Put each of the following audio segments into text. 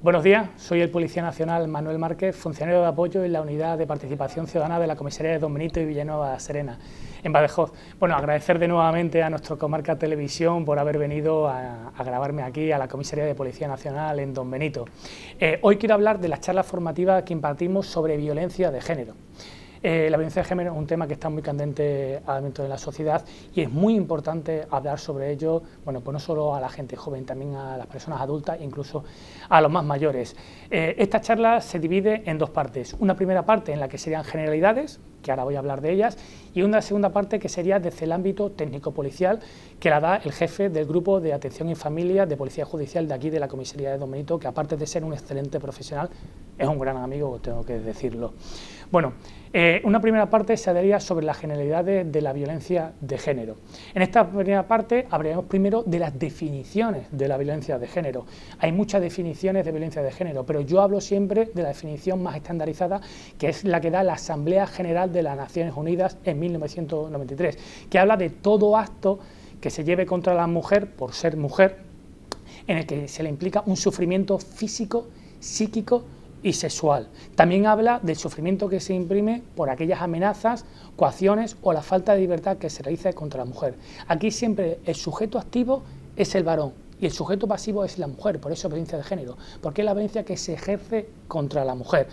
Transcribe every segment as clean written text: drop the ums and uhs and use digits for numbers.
Buenos días, soy el Policía Nacional Manuel Márquez, funcionario de apoyo en la Unidad de Participación Ciudadana de la Comisaría de Don Benito y Villanueva Serena, en Badajoz. Bueno, agradecer de nuevamente a nuestro Comarca Televisión por haber venido a grabarme aquí a la Comisaría de Policía Nacional en Don Benito. Hoy quiero hablar de las charlas formativas que impartimos sobre violencia de género. La violencia de género es un tema que está muy candente dentro de la sociedad y es muy importante hablar sobre ello, bueno, pues no solo a la gente joven, también a las personas adultas, incluso a los más mayores. Esta charla se divide en dos partes, una primera parte en la que serían generalidades, que ahora voy a hablar de ellas, y una segunda parte que sería desde el ámbito técnico-policial, que la da el jefe del Grupo de Atención y Familia de Policía Judicial de aquí de la Comisaría de Don Benito, que aparte de ser un excelente profesional, es un gran amigo, tengo que decirlo. Bueno, una primera parte se daría sobre las generalidades de la violencia de género. En esta primera parte hablaremos primero de las definiciones de la violencia de género. Hay muchas definiciones de violencia de género, pero yo hablo siempre de la definición más estandarizada, que es la que da la Asamblea General de las Naciones Unidas en 1993, que habla de todo acto que se lleve contra la mujer por ser mujer, en el que se le implica un sufrimiento físico, psíquico y sexual. También habla del sufrimiento que se imprime por aquellas amenazas, coacciones o la falta de libertad que se realiza contra la mujer. Aquí siempre el sujeto activo es el varón y el sujeto pasivo es la mujer, por eso violencia de género, porque es la violencia que se ejerce contra la mujer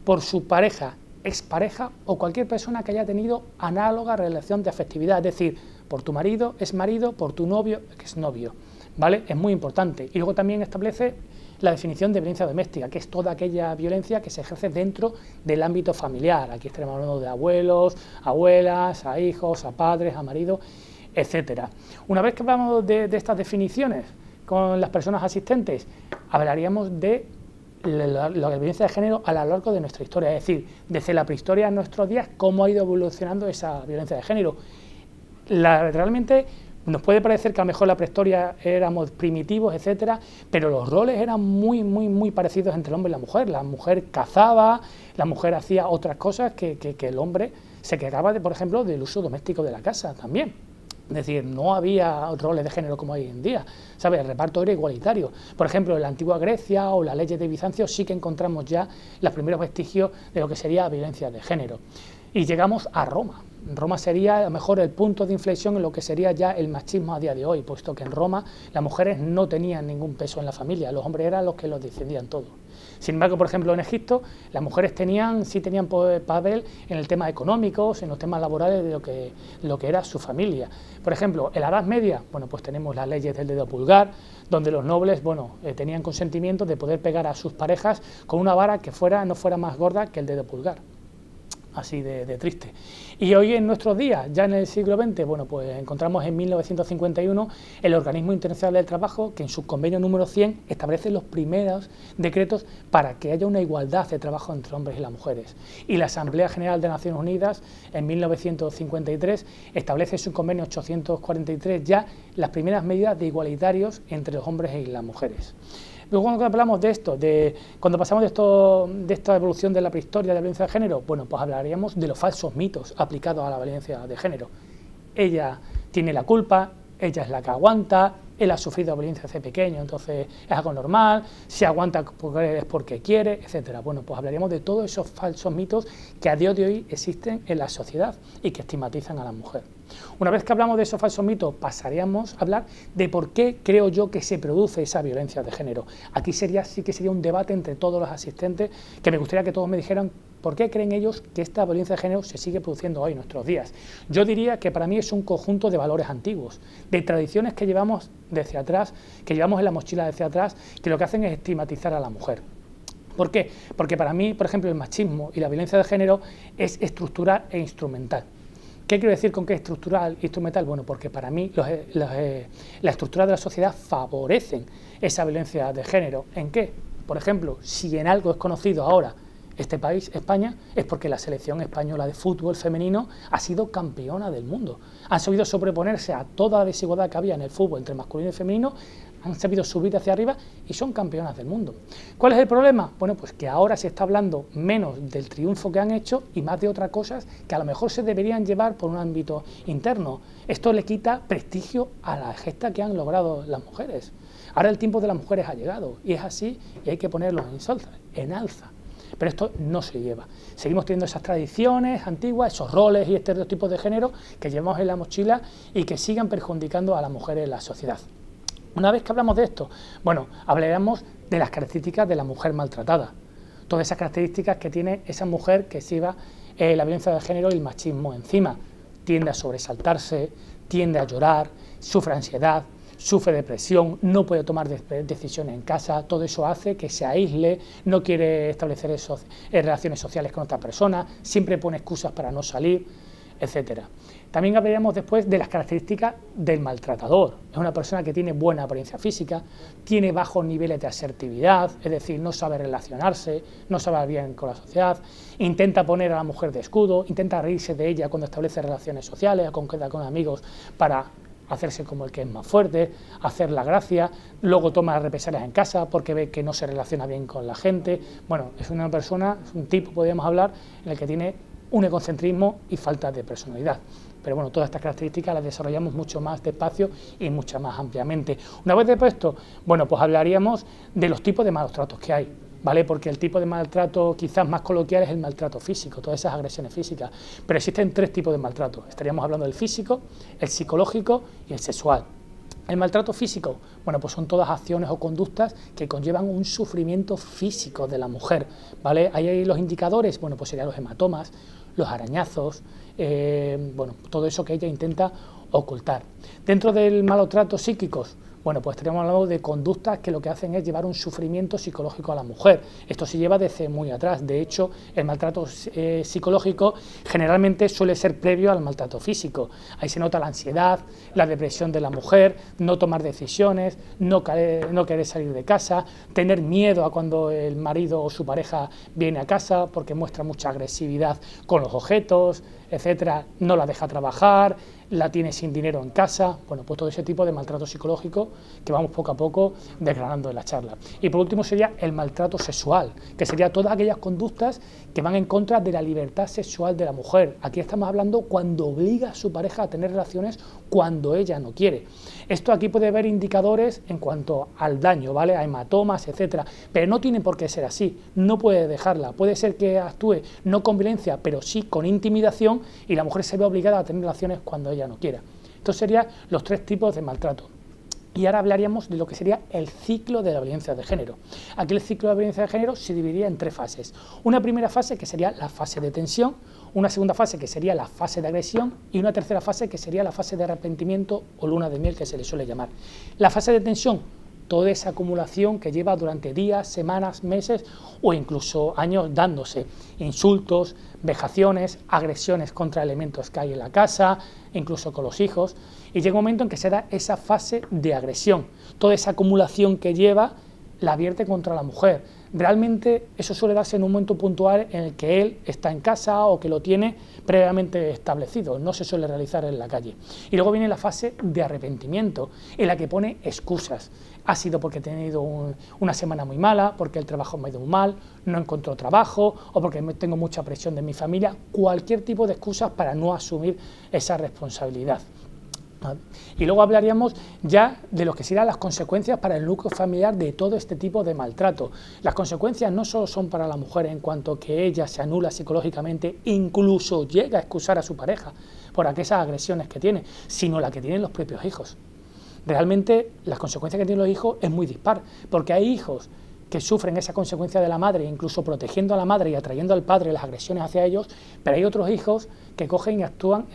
por su pareja, expareja o cualquier persona que haya tenido análoga relación de afectividad, es decir, por tu marido, exmarido, por tu novio, exnovio, ¿vale? Es muy importante. Y luego también establece la definición de violencia doméstica, que es toda aquella violencia que se ejerce dentro del ámbito familiar. Aquí estaremos hablando de abuelos, abuelas, a hijos, a padres, a maridos, etcétera. Una vez que hablamos de estas definiciones con las personas asistentes, hablaríamos de la violencia de género a lo largo de nuestra historia, es decir, desde la prehistoria a nuestros días, cómo ha ido evolucionando esa violencia de género. Realmente nos puede parecer que a lo mejor en la prehistoria éramos primitivos, etcétera, pero los roles eran muy parecidos entre el hombre y la mujer. La mujer cazaba, la mujer hacía otras cosas que el hombre se quedaba, por ejemplo, del uso doméstico de la casa también. Es decir, no había roles de género como hoy en día, ¿sabes? El reparto era igualitario. Por ejemplo, en la antigua Grecia o las leyes de Bizancio sí que encontramos ya los primeros vestigios de lo que sería violencia de género. Y llegamos a Roma. Roma sería a lo mejor el punto de inflexión en lo que sería ya el machismo a día de hoy, puesto que en Roma las mujeres no tenían ningún peso en la familia, los hombres eran los que los decidían todo. Sin embargo, por ejemplo, en Egipto, las mujeres sí tenían papel en el tema económico, en los temas laborales de lo que era su familia. Por ejemplo, en la Edad Media, bueno, pues tenemos las leyes del dedo pulgar, donde los nobles, bueno, tenían consentimiento de poder pegar a sus parejas con una vara que no fuera más gorda que el dedo pulgar. Así de triste. Y hoy en nuestros días, ya en el siglo XX, bueno, pues encontramos en 1951 el Organismo Internacional del Trabajo, que en su convenio número 100 establece los primeros decretos para que haya una igualdad de trabajo entre hombres y las mujeres. Y la Asamblea General de Naciones Unidas, en 1953, establece en su convenio 843 ya las primeras medidas de igualitarios entre los hombres y las mujeres. Luego, cuando hablamos de esto, cuando pasamos de esta evolución de la prehistoria de la violencia de género, bueno, pues hablaríamos de los falsos mitos aplicados a la violencia de género. Ella tiene la culpa, ella es la que aguanta, él ha sufrido violencia desde pequeño, entonces es algo normal, si aguanta es porque quiere, etcétera. Bueno, pues hablaríamos de todos esos falsos mitos que a día de hoy existen en la sociedad y que estigmatizan a la mujer. Una vez que hablamos de esos falsos mitos, pasaríamos a hablar de por qué creo yo que se produce esa violencia de género. Aquí sí que sería un debate entre todos los asistentes, que me gustaría que todos me dijeran por qué creen ellos que esta violencia de género se sigue produciendo hoy en nuestros días. Yo diría que para mí es un conjunto de valores antiguos, de tradiciones que llevamos desde atrás, que llevamos en la mochila desde atrás, que lo que hacen es estigmatizar a la mujer. ¿Por qué? Porque para mí, por ejemplo, el machismo y la violencia de género es estructural e instrumental. ¿Qué quiero decir con que es estructural e instrumental? Bueno, porque para mí la estructura de la sociedad favorecen esa violencia de género. ¿En qué? Por ejemplo, si en algo es conocido ahora este país, España, es porque la selección española de fútbol femenino ha sido campeona del mundo. Han sabido sobreponerse a toda la desigualdad que había en el fútbol entre masculino y femenino, han sabido subir hacia arriba y son campeonas del mundo. ¿Cuál es el problema? Bueno, pues que ahora se está hablando menos del triunfo que han hecho y más de otras cosas que a lo mejor se deberían llevar por un ámbito interno. Esto le quita prestigio a la gesta que han logrado las mujeres. Ahora el tiempo de las mujeres ha llegado y es así y hay que ponerlos en alza. Pero esto no se lleva. Seguimos teniendo esas tradiciones antiguas, esos roles y estereotipos de género que llevamos en la mochila y que sigan perjudicando a las mujeres en la sociedad. Una vez que hablamos de esto, bueno, hablaremos de las características de la mujer maltratada. Todas esas características que tiene esa mujer que lleva la violencia de género y el machismo encima. Tiende a sobresaltarse, tiende a llorar, sufre ansiedad, sufre depresión, no puede tomar decisiones en casa, todo eso hace que se aísle, no quiere establecer relaciones sociales con otras personas, siempre pone excusas para no salir, etcétera. También hablaremos después de las características del maltratador. Es una persona que tiene buena apariencia física, tiene bajos niveles de asertividad, es decir, no sabe relacionarse, no sabe bien con la sociedad, intenta poner a la mujer de escudo, intenta reírse de ella cuando establece relaciones sociales, queda con amigos para hacerse como el que es más fuerte, hacer la gracia, luego toma represalias en casa porque ve que no se relaciona bien con la gente. Bueno, es una persona, es un tipo, podríamos hablar, en el que tiene un egocentrismo y falta de personalidad. Pero bueno, todas estas características las desarrollamos mucho más despacio y mucho más ampliamente. Una vez después esto, bueno, pues hablaríamos de los tipos de malos tratos que hay, ¿vale? Porque el tipo de maltrato quizás más coloquial es el maltrato físico, todas esas agresiones físicas, pero existen tres tipos de maltrato. Estaríamos hablando del físico, el psicológico y el sexual. El maltrato físico, bueno, pues son todas acciones o conductas que conllevan un sufrimiento físico de la mujer, ¿vale? Ahí los indicadores, bueno, pues serían los hematomas, los arañazos, bueno, todo eso que ella intenta ocultar. Dentro del maltrato psíquicos, bueno, pues estaríamos hablando de conductas que lo que hacen es llevar un sufrimiento psicológico a la mujer. Esto se lleva desde muy atrás. De hecho, el maltrato psicológico generalmente suele ser previo al maltrato físico. Ahí se nota la ansiedad, la depresión de la mujer, no tomar decisiones, no querer salir de casa, tener miedo a cuando el marido o su pareja viene a casa porque muestra mucha agresividad con los objetos, etcétera, no la deja trabajar, la tiene sin dinero en casa, bueno, pues todo ese tipo de maltrato psicológico que vamos poco a poco desgranando en la charla. Y por último sería el maltrato sexual, que sería todas aquellas conductas que van en contra de la libertad sexual de la mujer. Aquí estamos hablando cuando obliga a su pareja a tener relaciones cuando ella no quiere. Esto aquí puede haber indicadores en cuanto al daño, ¿vale? A hematomas, etcétera, pero no tiene por qué ser así, no puede dejarla, puede ser que actúe no con violencia, pero sí con intimidación y la mujer se ve obligada a tener relaciones cuando ella no quiera. Estos serían los tres tipos de maltrato. Y ahora hablaríamos de lo que sería el ciclo de la violencia de género. Aquí el ciclo de la violencia de género se dividiría en tres fases. Una primera fase que sería la fase de tensión, una segunda fase que sería la fase de agresión y una tercera fase que sería la fase de arrepentimiento o luna de miel que se le suele llamar. La fase de tensión, toda esa acumulación que lleva durante días, semanas, meses o incluso años dándose insultos, vejaciones, agresiones contra elementos que hay en la casa, incluso con los hijos, y llega un momento en que se da esa fase de agresión, toda esa acumulación que lleva la vierte contra la mujer. Realmente eso suele darse en un momento puntual en el que él está en casa o que lo tiene previamente establecido, no se suele realizar en la calle. Y luego viene la fase de arrepentimiento, en la que pone excusas. Ha sido porque he tenido una semana muy mala, porque el trabajo me ha ido muy mal, no encuentro trabajo o porque tengo mucha presión de mi familia, cualquier tipo de excusas para no asumir esa responsabilidad. Y luego hablaríamos ya de lo que serán las consecuencias para el núcleo familiar de todo este tipo de maltrato. Las consecuencias no solo son para la mujer en cuanto que ella se anula psicológicamente, incluso llega a excusar a su pareja por aquellas agresiones que tiene, sino la que tienen los propios hijos. Realmente las consecuencias que tienen los hijos es muy dispar, porque hay hijos que sufren esa consecuencia de la madre, incluso protegiendo a la madre y atrayendo al padre las agresiones hacia ellos, pero hay otros hijos que cogen y actúan,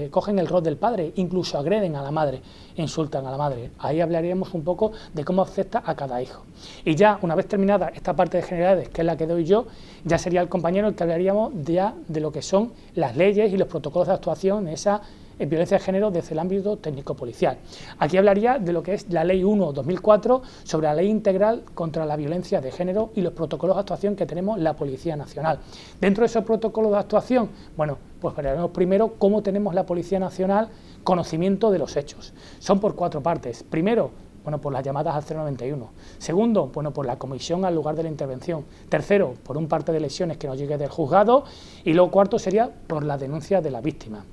cogen el rol del padre, incluso agreden a la madre, insultan a la madre. Ahí hablaríamos un poco de cómo afecta a cada hijo. Y ya, una vez terminada esta parte de generalidades, que es la que doy yo, ya sería el compañero el que hablaríamos ya de lo que son las leyes y los protocolos de actuación en esa violencia de género desde el ámbito técnico-policial. Aquí hablaría de lo que es la Ley 1/2004 sobre la Ley Integral contra la Violencia de Género y los protocolos de actuación que tenemos la Policía Nacional. Dentro de esos protocolos de actuación, bueno, pues veremos primero cómo tenemos la Policía Nacional conocimiento de los hechos. Son por cuatro partes. Primero, bueno, por las llamadas al 091. Segundo, bueno, por la comisión al lugar de la intervención. Tercero, por un parte de lesiones que nos llegue del juzgado. Y luego cuarto sería por la denuncia de la víctima.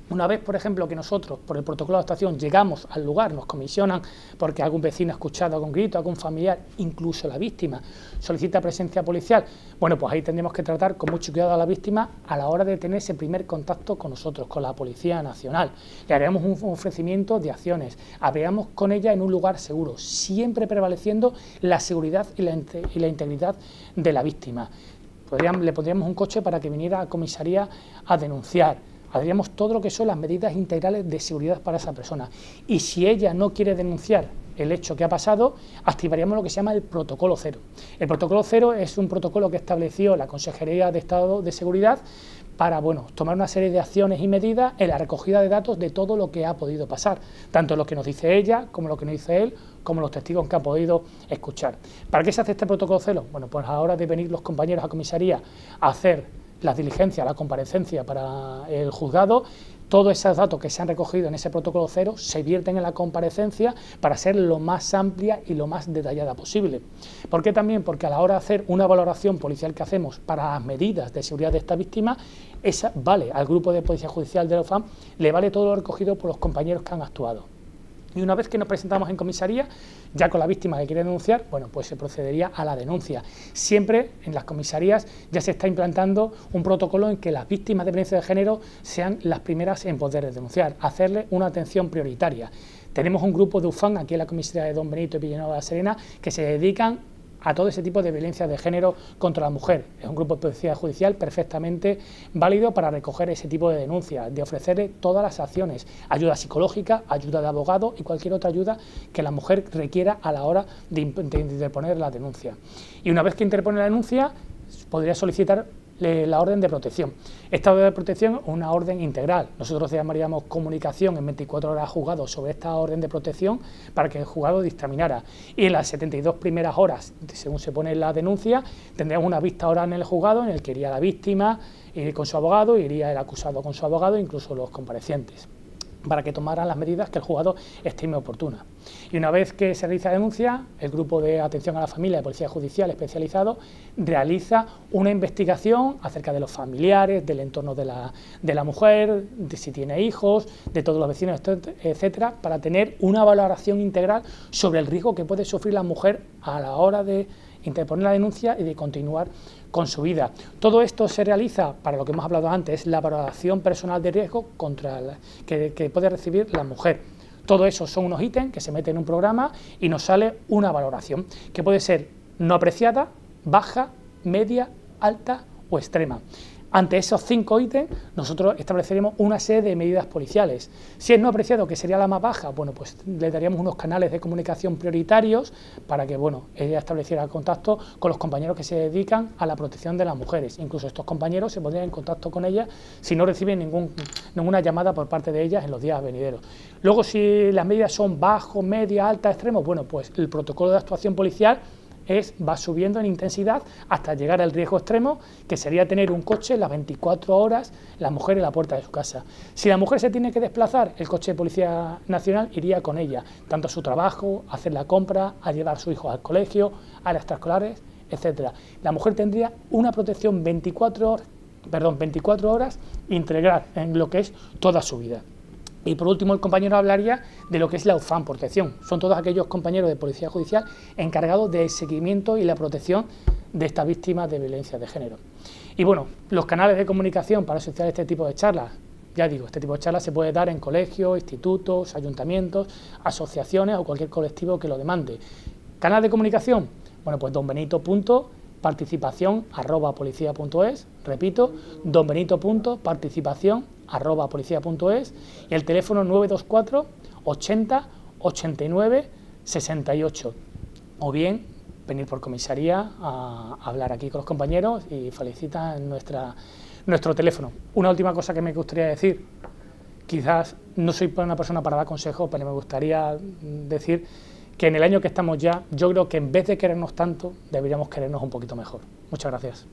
Una vez, por ejemplo, que nosotros, por el protocolo de actuación, llegamos al lugar, nos comisionan porque algún vecino ha escuchado algún grito, algún familiar, incluso la víctima solicita presencia policial, bueno, pues ahí tendremos que tratar con mucho cuidado a la víctima a la hora de tener ese primer contacto con nosotros, con la Policía Nacional. Le haremos un ofrecimiento de acciones, hablaremos con ella en un lugar seguro, siempre prevaleciendo la seguridad y la integridad de la víctima. Le pondríamos un coche para que viniera a comisaría a denunciar. Haríamos todo lo que son las medidas integrales de seguridad para esa persona. Y si ella no quiere denunciar el hecho que ha pasado, activaríamos lo que se llama el protocolo cero. El protocolo cero es un protocolo que estableció la Consejería de Estado de Seguridad para, bueno, tomar una serie de acciones y medidas en la recogida de datos de todo lo que ha podido pasar, tanto lo que nos dice ella, como lo que nos dice él, como los testigos que han podido escuchar. ¿Para qué se hace este protocolo cero? Bueno, pues a la hora de venir los compañeros a comisaría a hacer las diligencias, la comparecencia para el juzgado, todos esos datos que se han recogido en ese protocolo cero se vierten en la comparecencia para ser lo más amplia y lo más detallada posible. ¿Por qué también? Porque a la hora de hacer una valoración policial que hacemos para las medidas de seguridad de esta víctima, esa vale al grupo de Policía Judicial de la UFAM, le vale todo lo recogido por los compañeros que han actuado. Y una vez que nos presentamos en comisaría, ya con la víctima que quiere denunciar, bueno, pues se procedería a la denuncia. Siempre en las comisarías ya se está implantando un protocolo en que las víctimas de violencia de género sean las primeras en poder denunciar, hacerle una atención prioritaria. Tenemos un grupo de UFAM aquí en la comisaría de Don Benito y Villanueva de la Serena que se dedican a todo ese tipo de violencia de género contra la mujer. Es un grupo de policía judicial perfectamente válido para recoger ese tipo de denuncias, de ofrecerle todas las acciones, ayuda psicológica, ayuda de abogado y cualquier otra ayuda que la mujer requiera a la hora de interponer la denuncia. Y una vez que interpone la denuncia, podría solicitar la orden de protección. Esta orden de protección es una orden integral. Nosotros llamaríamos comunicación en 24 horas al juzgado sobre esta orden de protección para que el juzgado dictaminara. Y en las 72 primeras horas, según se pone en la denuncia, tendríamos una vista oral en el juzgado en el que iría la víctima con su abogado, iría el acusado con su abogado, incluso los comparecientes, para que tomaran las medidas que el juzgado estime oportunas. Y una vez que se realiza la denuncia, el grupo de atención a la familia de Policía Judicial especializado realiza una investigación acerca de los familiares, del entorno de la mujer, de si tiene hijos, de todos los vecinos, etcétera, para tener una valoración integral sobre el riesgo que puede sufrir la mujer a la hora de interponer la denuncia y de continuar con su vida. Todo esto se realiza, para lo que hemos hablado antes, la valoración personal de riesgo que puede recibir la mujer. Todo eso son unos ítems que se meten en un programa y nos sale una valoración, que puede ser no apreciada, baja, media, alta o extrema. Ante esos 5 ítems, nosotros estableceremos una serie de medidas policiales. Si es no apreciado, que sería la más baja, bueno, pues le daríamos unos canales de comunicación prioritarios para que, bueno, ella estableciera contacto con los compañeros que se dedican a la protección de las mujeres. Incluso estos compañeros se pondrían en contacto con ella si no reciben ninguna llamada por parte de ellas en los días venideros. Luego, si las medidas son bajo, media, alta, extremo, bueno, pues el protocolo de actuación policial va subiendo en intensidad hasta llegar al riesgo extremo, que sería tener un coche las 24 horas, la mujer en la puerta de su casa. Si la mujer se tiene que desplazar, el coche de Policía Nacional iría con ella, tanto a su trabajo, a hacer la compra, a llevar a su hijo al colegio, a las extraescolares, etcétera. La mujer tendría una protección 24 horas integral en lo que es toda su vida. Y por último, el compañero hablaría de lo que es la UFAM Protección. Son todos aquellos compañeros de Policía Judicial encargados del seguimiento y la protección de estas víctimas de violencia de género. Y bueno, los canales de comunicación para asociar este tipo de charlas, ya digo, este tipo de charlas se puede dar en colegios, institutos, ayuntamientos, asociaciones o cualquier colectivo que lo demande. ¿Canal de comunicación? Bueno, pues donbenito.participación@policia.es, repito, donbenito.participación@policia.es y el teléfono 924 80 89 68, o bien venir por comisaría a hablar aquí con los compañeros y felicitan nuestro teléfono. Una última cosa que me gustaría decir, quizás no soy una persona para dar consejos, pero me gustaría decir que en el año que estamos ya, yo creo que en vez de querernos tanto, deberíamos querernos un poquito mejor. Muchas gracias.